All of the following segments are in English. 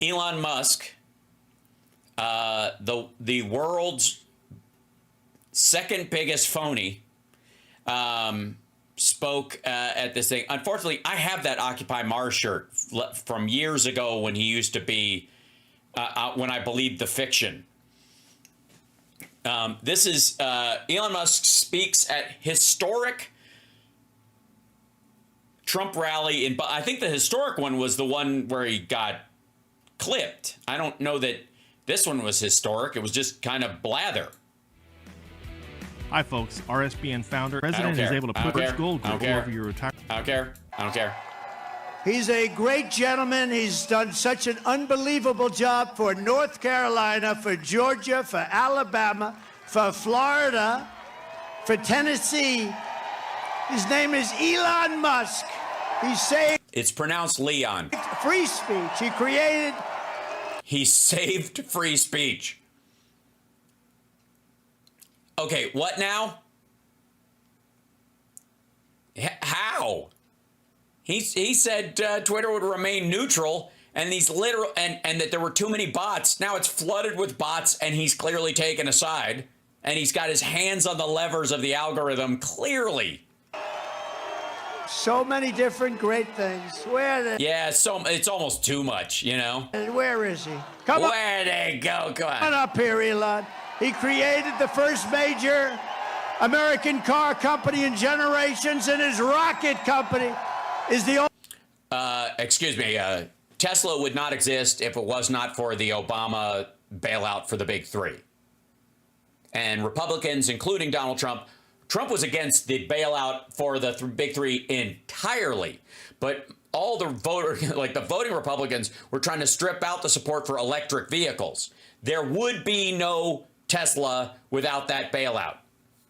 Elon Musk, the world's second biggest phony, spoke at this thing. Unfortunately, I have that Occupy Mars shirt from years ago when he used to be, when I believed the fiction. This is Elon Musk speaks at historic Trump rally in, I think the historic one was the one where he got clipped. I don't know that this one was historic. It was just kind of blather. Hi, folks. RSBN founder. President is able to put his gold global over your retirement. I don't care. I don't care. He's a great gentleman. He's done such an unbelievable job for North Carolina, for Georgia, for Alabama, for Florida, for Tennessee. His name is Elon Musk. He saved... It's pronounced Leon. Free speech. He saved free speech. Okay, what now? How? He said Twitter would remain neutral, and these and that there were too many bots. Now it's flooded with bots, and he's clearly taken a side, and he's got his hands on the levers of the algorithm clearly. So many different great things. Yeah, so it's almost too much, you know. Where is he? Where'd he go? Come on. Come on up here, Elon. He created the first major American car company in generations, and his rocket company is the only... Excuse me. TesLa would not exist if it was not for the Obama bailout for the big three. And Republicans, including Donald Trump, Trump was against the bailout for the big three entirely. But all the the voting Republicans were trying to strip out the support for electric vehicles. There would be no TesLa without that bailout.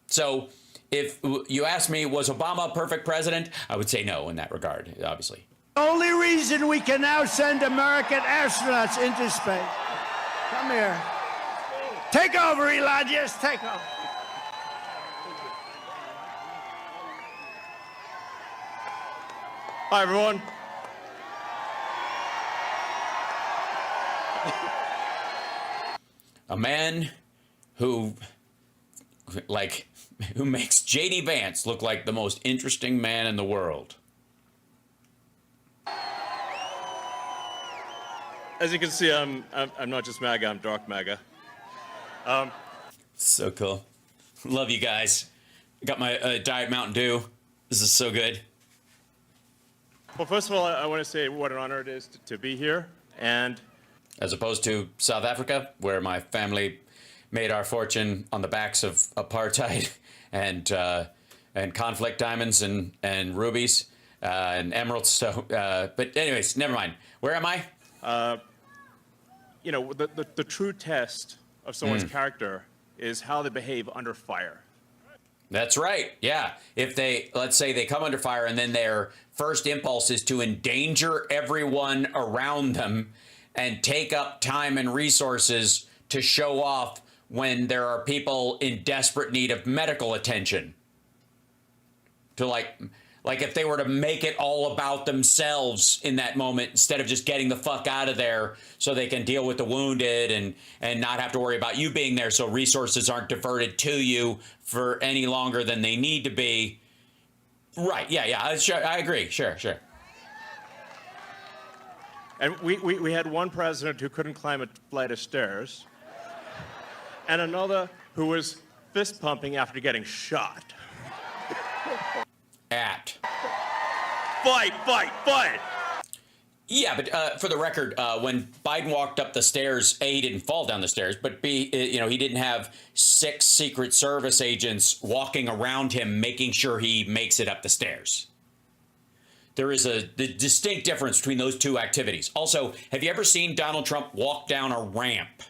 So if you ask me, was Obama a perfect president? I would say no in that regard, obviously. The only reason we can now send American astronauts into space. Come here. Take over, Elon. Yes, take over. Hi, everyone. A man who makes J.D. Vance look like the most interesting man in the world. As you can see, I'm not just MAGA, I'm dark MAGA. So cool. Love you guys. Got my Diet Mountain Dew. This is so good. Well, first of all, I want to say what an honor it is to be here. And as opposed to South Africa, where my family made our fortune on the backs of apartheid and conflict diamonds and rubies and emeralds. So, but anyways, never mind. Where am I? You know, the true test of someone's character is how they behave under fire. That's right. Yeah. If let's say they come under fire and then their first impulse is to endanger everyone around them and take up time and resources to show off when there are people in desperate need of medical attention. To like if they were to make it all about themselves in that moment instead of just getting the fuck out of there so they can deal with the wounded and not have to worry about you being there so resources aren't diverted to you for any longer than they need to be. Right. Yeah. Sure, I agree. Sure. And we had one president who couldn't climb a flight of stairs and another who was fist pumping after getting shot. Fight! Yeah, but for the record, when Biden walked up the stairs, A, he didn't fall down the stairs, but B, he didn't have 6 Secret Service agents walking around him making sure he makes it up the stairs. There is a distinct difference between those two activities. Also, have you ever seen Donald Trump walk down a ramp?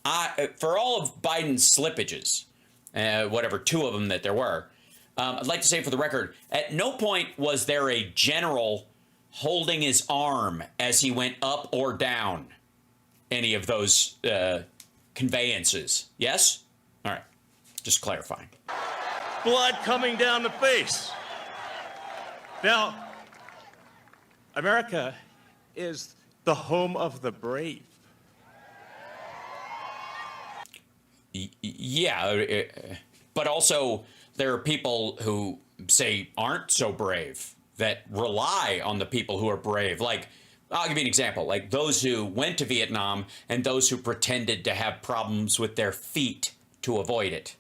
For all of Biden's slippages, whatever 2 of them that there were, I'd like to say for the record, at no point was there a general holding his arm as he went up or down any of those conveyances. Yes? All right. Just clarifying. Blood coming down the face. Now, America is the home of the brave. Yeah, but also there are people who say aren't so brave that rely on the people who are brave. Like, I'll give you an example, like those who went to Vietnam and those who pretended to have problems with their feet to avoid it.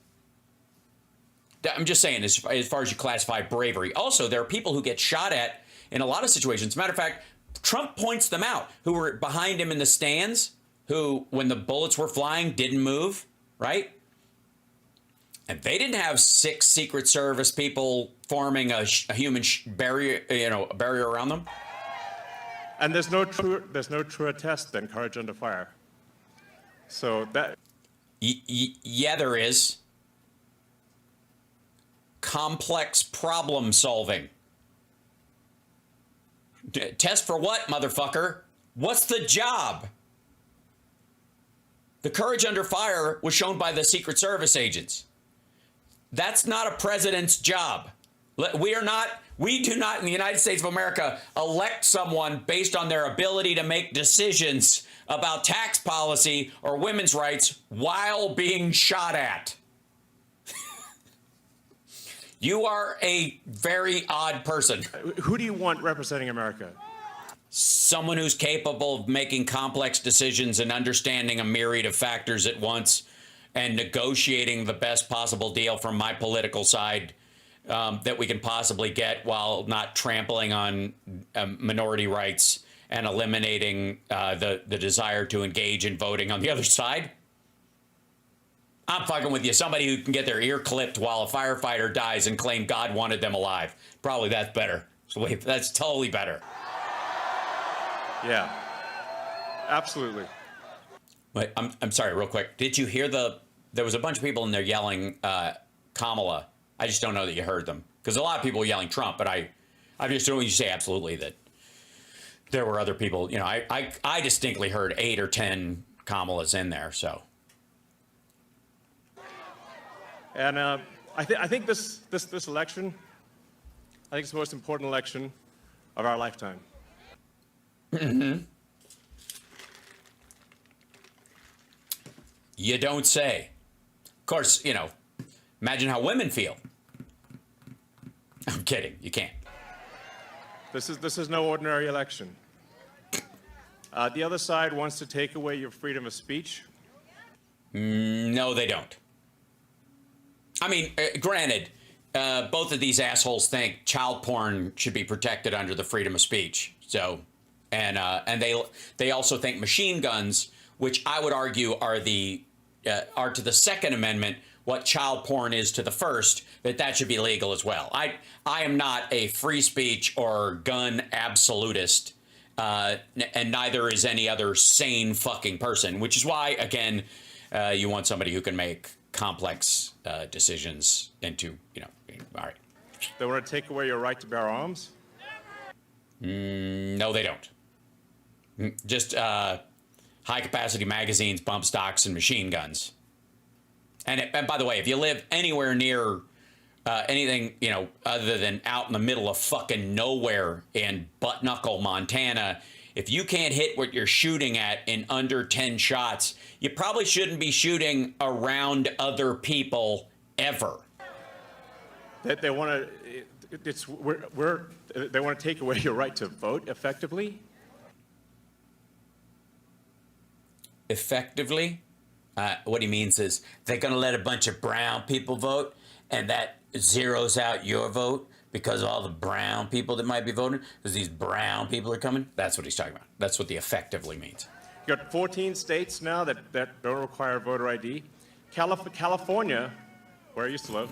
I'm just saying, as far as you classify bravery. Also, there are people who get shot at in a lot of situations. Matter of fact, Trump points them out, who were behind him in the stands, who, when the bullets were flying, didn't move, right? And they didn't have 6 Secret Service people forming a human barrier, a barrier around them. And there's no truer test than courage under fire. So that. Yeah, there is. Complex problem solving. Test for what, motherfucker? What's the job? The courage under fire was shown by the Secret Service agents. That's not a president's job. We do not in the United States of America elect someone based on their ability to make decisions about tax policy or women's rights while being shot at. You are a very odd person. Who do you want representing America? Someone who's capable of making complex decisions and understanding a myriad of factors at once and negotiating the best possible deal from my political side that we can possibly get while not trampling on minority rights and eliminating the desire to engage in voting on the other side. I'm fucking with you. Somebody who can get their ear clipped while a firefighter dies and claim God wanted them alive. Probably that's better. That's totally better. Yeah, absolutely. But I'm sorry, real quick. Did you hear there was a bunch of people in there yelling Kamala. I just don't know that you heard them. Because a lot of people were yelling Trump, but I just don't want you to say absolutely that there were other people. I distinctly heard 8 or 10 Kamalas in there, so. And I think this election, I think it's the most important election of our lifetime. Mm-hmm. You don't say. Of course, imagine how women feel. I'm kidding. You can't. This is no ordinary election. The other side wants to take away your freedom of speech. No, they don't. I mean, granted, both of these assholes think child porn should be protected under the freedom of speech. So, and they also think machine guns, which I would argue are to the Second Amendment what child porn is to the First, that should be legal as well. I am not a free speech or gun absolutist, and neither is any other sane fucking person, which is why, again, you want somebody who can make complex decisions into, all right. They want to take away your right to bear arms? No, they don't. Just high-capacity magazines, bump stocks, and machine guns. And by the way, if you live anywhere near anything, other than out in the middle of fucking nowhere in butt-knuckle Montana, if you can't hit what you're shooting at in under 10 shots, you probably shouldn't be shooting around other people ever. They want to. They want to take away your right to vote effectively. Effectively, what he means is they're going to let a bunch of brown people vote, and that zeroes out your vote because all the brown people that might be voting, because these brown people are coming. That's what he's talking about. That's what the effectively means. You got 14 states now that don't require voter ID. California, where I used to live,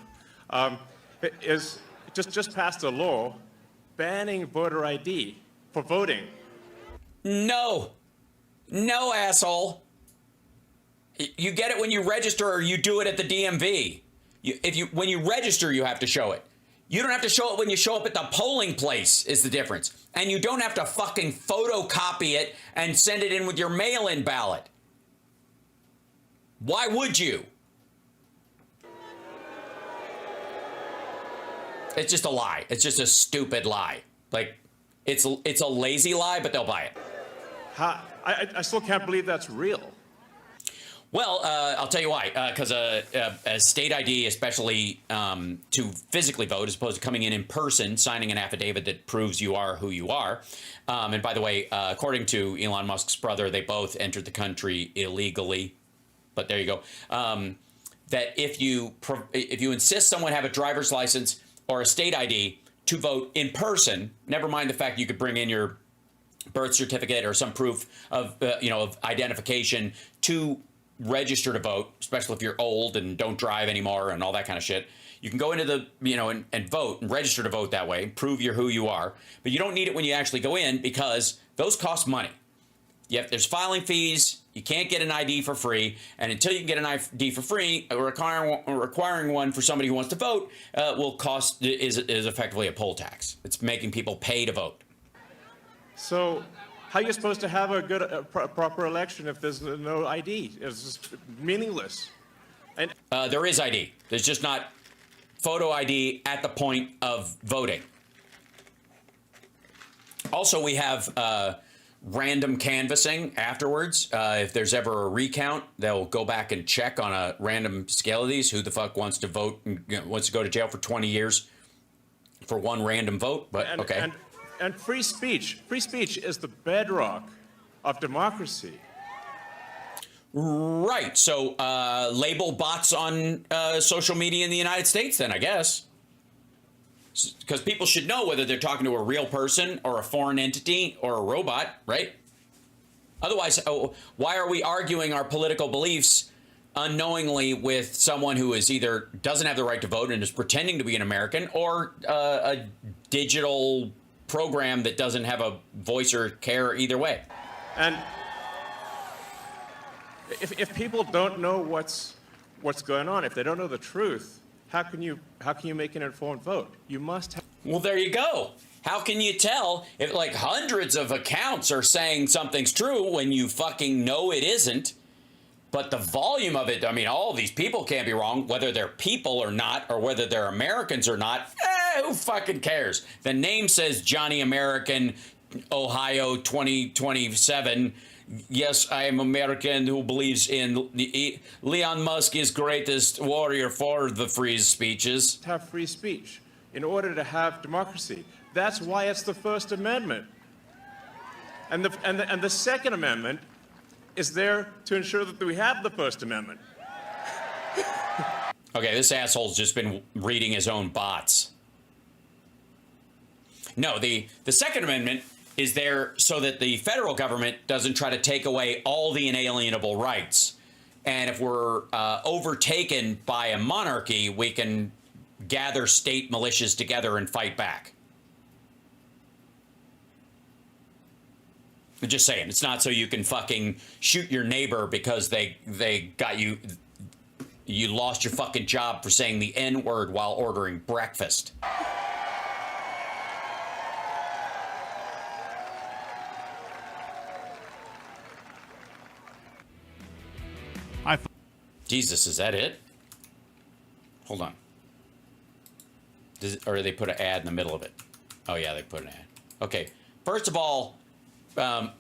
is just passed a law banning voter ID for voting. No, asshole. You get it when you register, or you do it at the DMV. When you register, you have to show it. You don't have to show it when you show up at the polling place is the difference. And you don't have to fucking photocopy it and send it in with your mail-in ballot. Why would you? It's just a lie. It's just a stupid lie. Like, it's a lazy lie, but they'll buy it. I still can't believe that's real. Well, I'll tell you why. Because a state ID, especially to physically vote, as opposed to coming in person, signing an affidavit that proves you are who you are. And by the way, according to Elon Musk's brother, they both entered the country illegally. But there you go. That if you insist someone have a driver's license or a state ID to vote in person, never mind the fact you could bring in your birth certificate or some proof of of identification to register to vote, especially if you're old and don't drive anymore and all that kind of shit. You can go into the, and vote and register to vote that way, prove you're who you are. But you don't need it when you actually go in because those cost money. There's filing fees. You can't get an ID for free. And until you can get an ID for free, requiring one for somebody who wants to vote is effectively a poll tax. It's making people pay to vote. So how are you supposed to have a proper election if there's no ID? It's just meaningless. And there is ID. There's just not photo ID at the point of voting. Also, we have random canvassing afterwards. If there's ever a recount, they'll go back and check on a random scale of these. Who the fuck wants to vote and wants to go to jail for 20 years for one random vote? But okay. And free speech. Free speech is the bedrock of democracy. Right. So label bots on social media in the United States then, I guess. Because people should know whether they're talking to a real person or a foreign entity or a robot, right? Otherwise, why are we arguing our political beliefs unknowingly with someone who is either doesn't have the right to vote and is pretending to be an American, or a digital program that doesn't have a voice or care either way? And if people don't know what's going on, if they don't know the truth, how can you make an informed vote? You must have. Well, there you go. How can you tell if like hundreds of accounts are saying something's true when you fucking know it isn't? But the volume of it, I mean, all these people can't be wrong, whether they're people or not, or whether they're Americans or not. Who fucking cares? The name says Johnny American, Ohio 2027. Yes, I am American who believes in Elon Musk is greatest warrior for the free speeches. Have free speech in order to have democracy. That's why it's the First Amendment. And the Second Amendment is there to ensure that we have the First Amendment. Okay, this asshole's just been reading his own bots. No, the Second Amendment is there so that the federal government doesn't try to take away all the inalienable rights. And if we're overtaken by a monarchy, we can gather state militias together and fight back. I'm just saying, it's not so you can fucking shoot your neighbor because they got you lost your fucking job for saying the N-word while ordering breakfast. Jesus, is that it? Hold on. Or they put an ad in the middle of it? Oh yeah, they put an ad. Okay. First of all,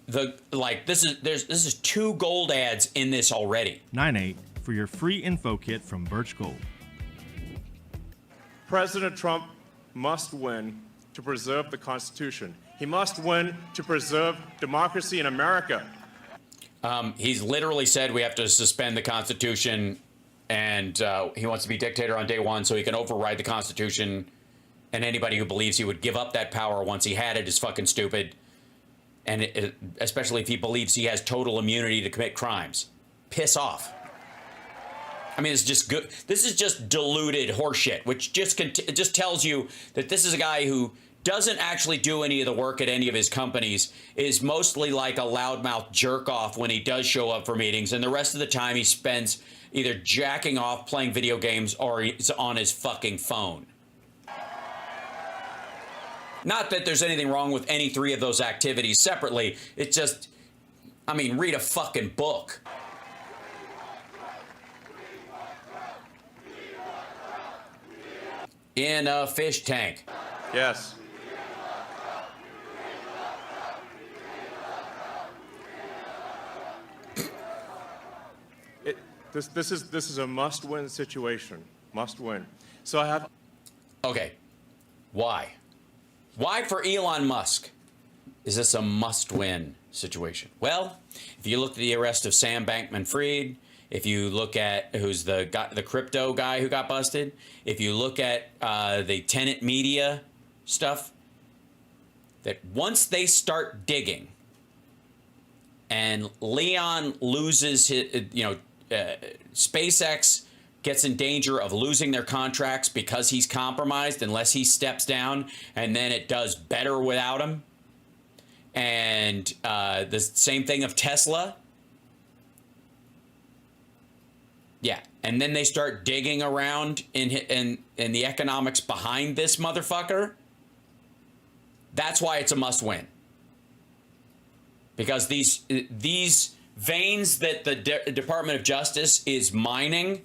this is 2 gold ads in this already. 9-8 for your free info kit from Birch Gold. President Trump must win to preserve the Constitution. He must win to preserve democracy in America. He's literally said we have to suspend the Constitution, and he wants to be dictator on day one so he can override the Constitution, and anybody who believes he would give up that power once he had it is fucking stupid, and especially if he believes he has total immunity to commit crimes. Piss off. I mean, it's just good. This is just diluted horseshit, which just tells you that this is a guy who doesn't actually do any of the work at any of his companies, is mostly like a loudmouth jerk off when he does show up for meetings, and the rest of the time he spends either jacking off playing video games or he's on his fucking phone. Not that there's anything wrong with any 3 of those activities separately. It's just, I mean, read a fucking book. In a fish tank. Yes. This is a must-win situation. Must win. So I have. Okay. Why? Why for Elon Musk is this a must-win situation? Well, if you look at the arrest of Sam Bankman-Fried, if you look at who's the crypto guy who got busted, if you look at the tenant media stuff, that once they start digging and Leon loses his, SpaceX gets in danger of losing their contracts because he's compromised unless he steps down, and then it does better without him. And the same thing of TesLa. Yeah, and then they start digging around in the economics behind this motherfucker. That's why it's a must-win. Because these veins that the Department of Justice is mining,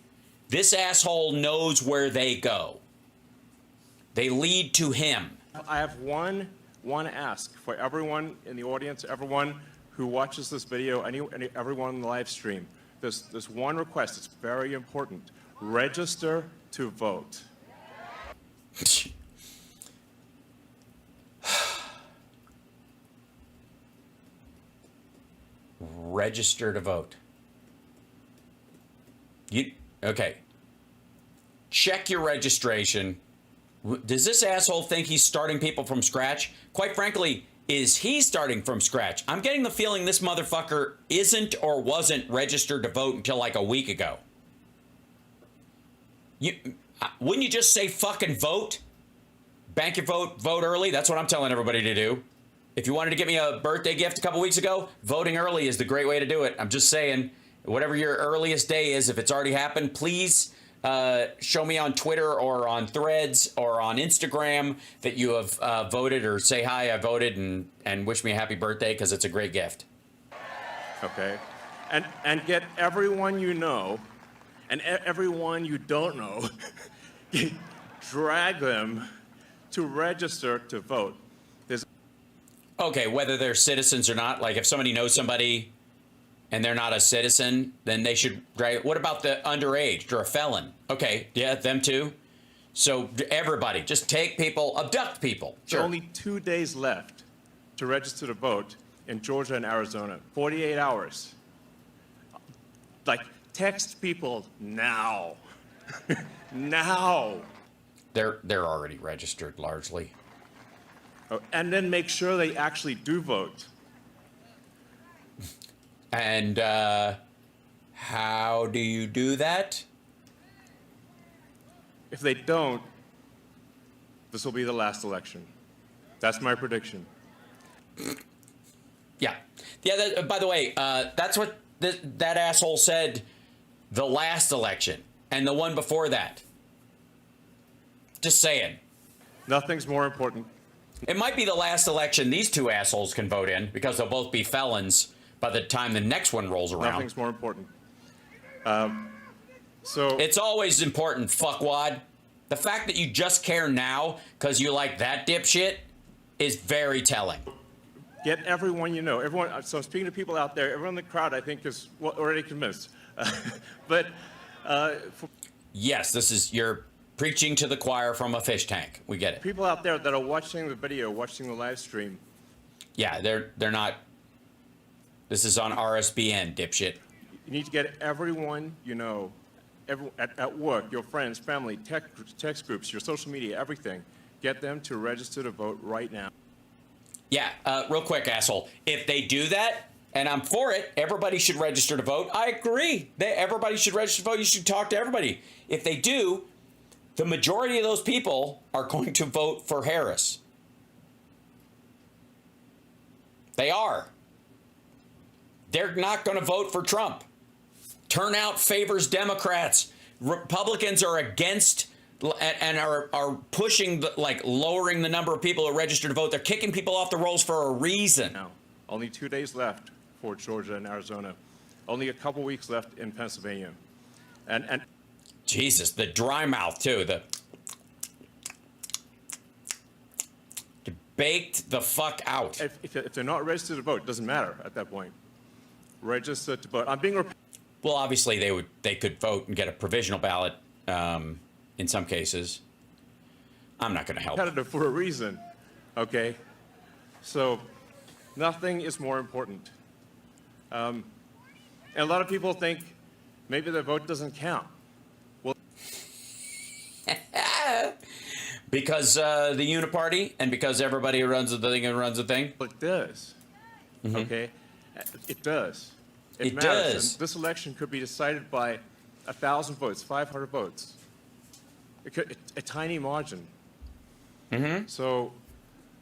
this asshole knows where they go. They lead to him. I have one ask for everyone in the audience, everyone who watches this video, everyone in the live stream. There's one request. It's very important. Register to vote. Register to vote. Okay. Check your registration. Does this asshole think he's starting people from scratch? Quite frankly, is he starting from scratch? I'm getting the feeling this motherfucker isn't or wasn't registered to vote until like a week ago. Wouldn't you just say fucking vote? Bank your vote, vote early. That's what I'm telling everybody to do. If you wanted to get me a birthday gift a couple weeks ago, voting early is the great way to do it. I'm just saying, whatever your earliest day is, if it's already happened, please show me on Twitter or on Threads or on Instagram that you have voted, or say hi, I voted, and wish me a happy birthday, because it's a great gift. Okay. And get everyone you know and everyone you don't know, drag them to register to vote. Okay, whether they're citizens or not, like if somebody knows somebody and they're not a citizen, then they should drag. What about the underage or a felon? Okay, yeah, them too. So everybody, just take people, abduct people. Sure. Only 2 days left to register to vote in Georgia and Arizona. 48 hours. Like, text people now. Now. They're already registered largely. Oh, and then make sure they actually do vote. And how do you do that? If they don't, this will be the last election. That's my prediction. Yeah. Yeah, by the way, that's what that asshole said the last election and the one before that. Just saying. Nothing's more important. It might be the last election these two assholes can vote in, because they'll both be felons by the time the next one rolls around. Nothing's more important. So it's always important, fuckwad. The fact that you just care now because you like that dipshit is very telling. Get everyone you know. Everyone. So speaking to people out there, everyone in the crowd, I think, is already convinced. Yes, this is you're preaching to the choir from a fish tank. We get it. People out there that are watching the video, watching the live stream. Yeah, they're not. This is on RSBN, dipshit. You need to get everyone you know, at work, your friends, family, text groups, your social media, everything. Get them to register to vote right now. Yeah, real quick, asshole. If they do that, and I'm for it, everybody should register to vote. I agree. Everybody should register to vote. You should talk to everybody. If they do, the majority of those people are going to vote for Harris. They are. They're not going to vote for Trump. Turnout favors Democrats. Republicans are against and are pushing, lowering the number of people who register to vote. They're kicking people off the rolls for a reason. Now, only 2 days left for Georgia and Arizona. Only a couple weeks left in Pennsylvania. And Jesus, the dry mouth too. The baked the fuck out. If they're not registered to vote, it doesn't matter at that point. Register to vote. I'm being Well, obviously they could vote and get a provisional ballot in some cases. I'm not going to help. Competitive for a reason, okay? So nothing is more important. And a lot of people think maybe their vote doesn't count. Well, because the uniparty and because everybody who runs the thing and runs the thing. it does, okay? It does. It matters. does. And this election could be decided by 1,000 votes, 500 votes. A tiny margin. So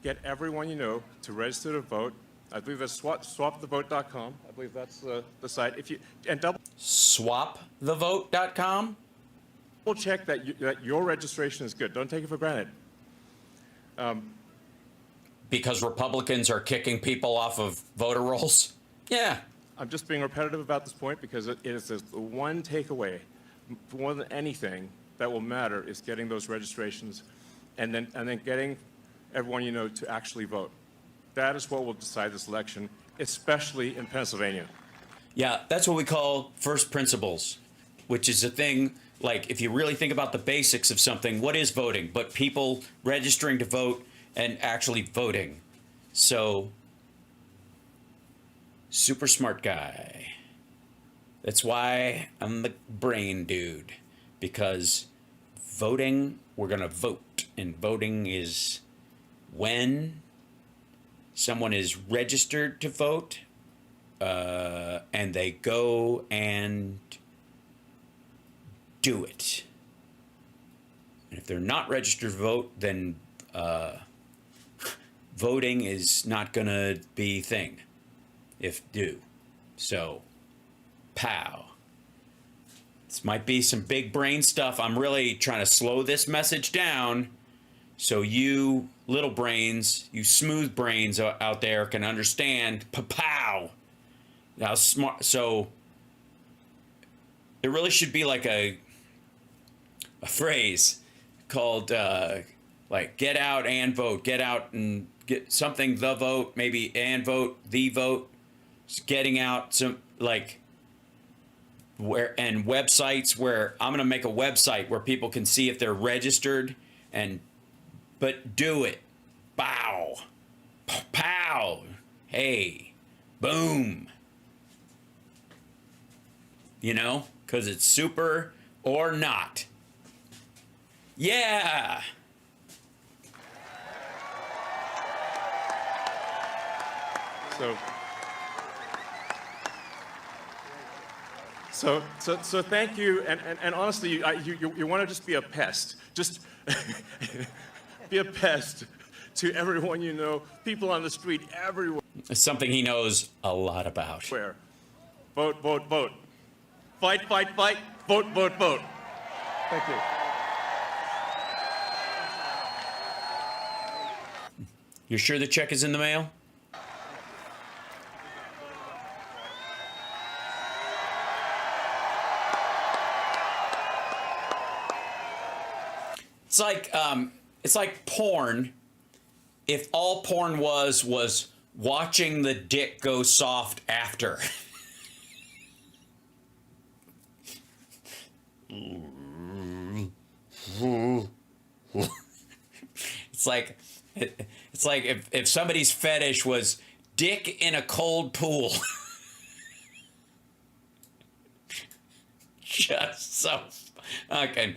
get everyone you know to register to vote. I believe that's swapthevote.com. I believe that's the site. Swapthevote.com? Double check that your registration is good. Don't take it for granted. Because Republicans are kicking people off of voter rolls? Yeah. I'm just being repetitive about this point because it is the one takeaway, more than anything, that will matter is getting those registrations and then getting everyone you know to actually vote. That is what will decide this election, especially in Pennsylvania. Yeah, that's what we call first principles, which is a thing, like, if you really think about the basics of something, what is voting? But people registering to vote and actually voting. So, super smart guy. That's why I'm the brain dude. Because voting, we're going to vote. And voting is when someone is registered to vote, and they go and do it. And if they're not registered to vote, then voting is not going to be a thing. If do. So, pow. This might be some big brain stuff. I'm really trying to slow this message down so you little brains, you smooth brains out there can understand. Pa-pow! Now, smart. So, there really should be like a phrase called like get out and vote. Get out and get something, the vote, maybe and vote, the vote. Just getting out some like where and websites where I'm gonna make a website where people can see if they're registered and but do it. Bow. Pow. Hey. Boom. You know? Because it's super or not. Yeah. So thank you, and honestly, you want to just be a pest. Just be a pest to everyone you know, people on the street, everywhere. It's something he knows a lot about. Where? Vote, vote, vote. Fight, fight, fight. Vote, vote, vote. Thank you. You're sure the check is in the mail? It's like porn. If all porn was watching the dick go soft after. It's like if somebody's fetish was dick in a cold pool. Just so fucking.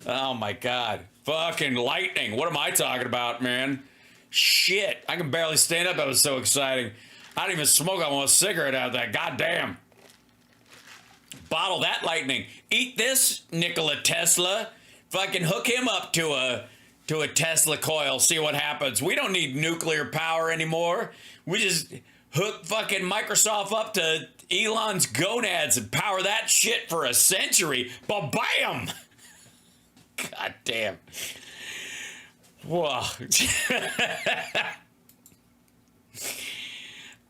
Oh my God. Fucking lightning. What am I talking about, man? Shit. I can barely stand up. That was so exciting. I don't even smoke almost a cigarette out of that. Goddamn. Bottle that lightning. Eat this, Nikola Tesla. Fucking hook him up to a Tesla coil. See what happens. We don't need nuclear power anymore. We just hook fucking Microsoft up to Elon's gonads and power that shit for a century. Ba-bam! God damn. Whoa.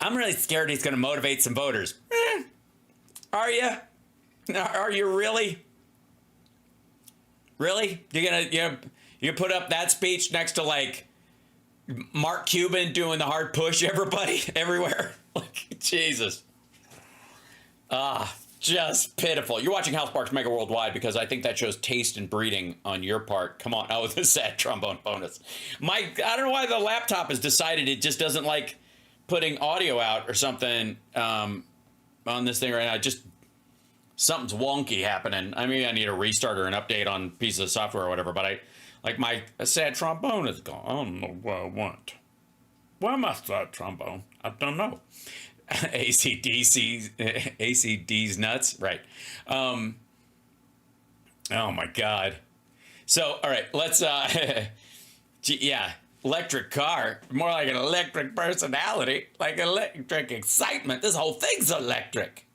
I'm really scared he's going to motivate some voters. Are you? Are you really? Really? You're gonna put up that speech next to like Mark Cuban doing the hard push, everybody, everywhere. Like, Jesus. Just pitiful. You're watching House Sparks Mega Worldwide because I think that shows taste and breeding on your part. Come on. Oh, the sad trombone bonus. I don't know why the laptop has decided it just doesn't like putting audio out or something on this thing right now. Something's wonky happening. I mean, I need a restart or an update on pieces of software or whatever, but my sad trombone is gone. I don't know what I want. Why my sad trombone? I don't know. ACD's nuts, right? Oh my God. So, all right, let's yeah, electric car, more like an electric personality, like electric excitement. This whole thing's electric.